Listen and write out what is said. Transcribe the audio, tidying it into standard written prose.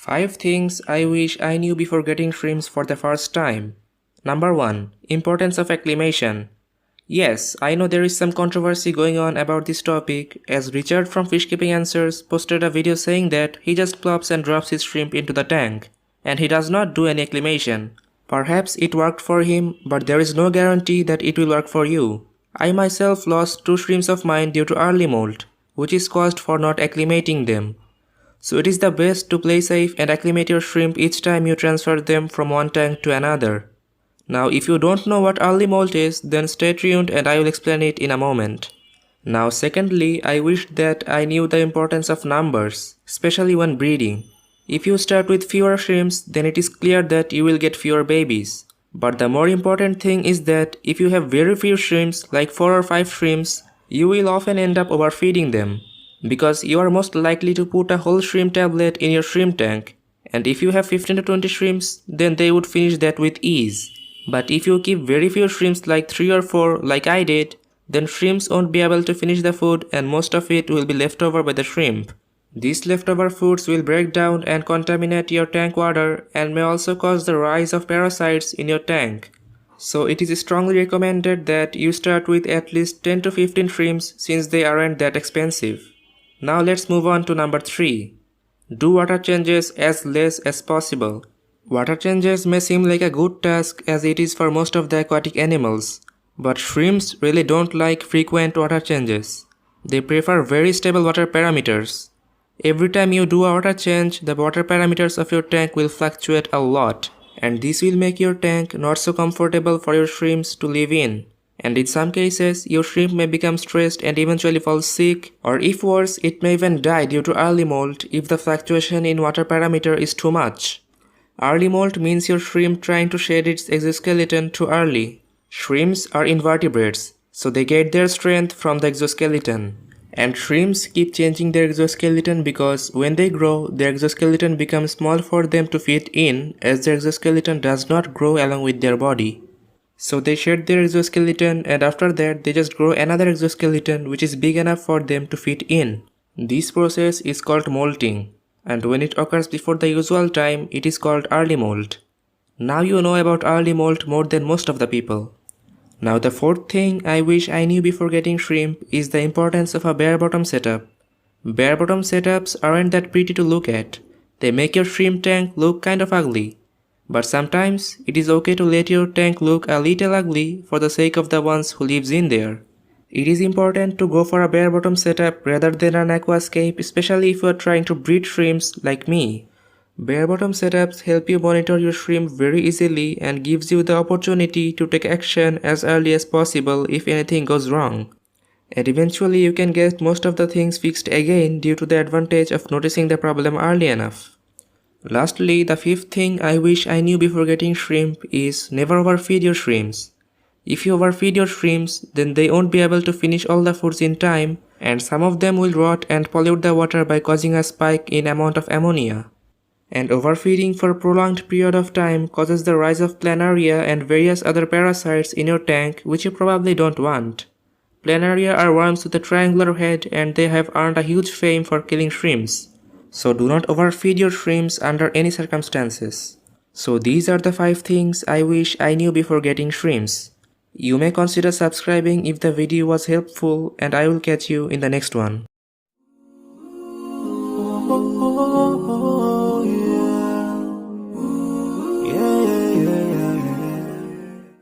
5 things I wish I knew before getting shrimps for the first time. Number 1. Importance of acclimation. Yes, I know there is some controversy going on about this topic, as Richard from Fishkeeping Answers posted a video saying that he just plops and drops his shrimp into the tank, and he does not do any acclimation. Perhaps it worked for him, but there is no guarantee that it will work for you. I myself lost 2 shrimps of mine due to early molt, which is caused for not acclimating them. So it is the best to play safe and acclimate your shrimp each time you transfer them from one tank to another. Now if you don't know what early molt is, then stay tuned and I will explain it in a moment. Now secondly, I wish that I knew the importance of numbers, especially when breeding. If you start with fewer shrimps, then it is clear that you will get fewer babies. But the more important thing is that if you have very few shrimps, like 4 or 5 shrimps, you will often end up overfeeding them, because you are most likely to put a whole shrimp tablet in your shrimp tank, and if you have 15 to 20 shrimps, then they would finish that with ease. But if you keep very few shrimps like 3 or 4 like I did, then shrimps won't be able to finish the food and most of it will be left over by the shrimp. These leftover foods will break down and contaminate your tank water and may also cause the rise of parasites in your tank. So it is strongly recommended that you start with at least 10 to 15 shrimps since they aren't that expensive. Now let's move on to number 3. Do water changes as less as possible. Water changes may seem like a good task as it is for most of the aquatic animals, but shrimps really don't like frequent water changes. They prefer very stable water parameters. Every time you do a water change, the water parameters of your tank will fluctuate a lot, and this will make your tank not so comfortable for your shrimps to live in. And in some cases, your shrimp may become stressed and eventually fall sick, or if worse, it may even die due to early molt if the fluctuation in water parameter is too much. Early molt means your shrimp trying to shed its exoskeleton too early. Shrimps are invertebrates, so they get their strength from the exoskeleton. And shrimps keep changing their exoskeleton because when they grow, their exoskeleton becomes small for them to fit in, as their exoskeleton does not grow along with their body. So they shed their exoskeleton and after that they just grow another exoskeleton which is big enough for them to fit in. This process is called molting, and when it occurs before the usual time, it is called early molt. Now you know about early molt more than most of the people. Now the 4th thing I wish I knew before getting shrimp is the importance of a bare bottom setup. Bare bottom setups aren't that pretty to look at. They make your shrimp tank look kind of ugly. But sometimes it is okay to let your tank look a little ugly for the sake of the ones who lives in there. It is important to go for a bare bottom setup rather than an aquascape, especially if you are trying to breed shrimps like me. Bare bottom setups help you monitor your shrimp very easily and gives you the opportunity to take action as early as possible if anything goes wrong. And eventually you can get most of the things fixed again due to the advantage of noticing the problem early enough. Lastly, the 5th thing I wish I knew before getting shrimp is never overfeed your shrimps. If you overfeed your shrimps, then they won't be able to finish all the foods in time, and some of them will rot and pollute the water by causing a spike in amount of ammonia. And overfeeding for a prolonged period of time causes the rise of planaria and various other parasites in your tank which you probably don't want. Planaria are worms with a triangular head and they have earned a huge fame for killing shrimps. So do not overfeed your shrimps under any circumstances. So these are the 5 things I wish I knew before getting shrimps. You may consider subscribing if the video was helpful, and I will catch you in the next one.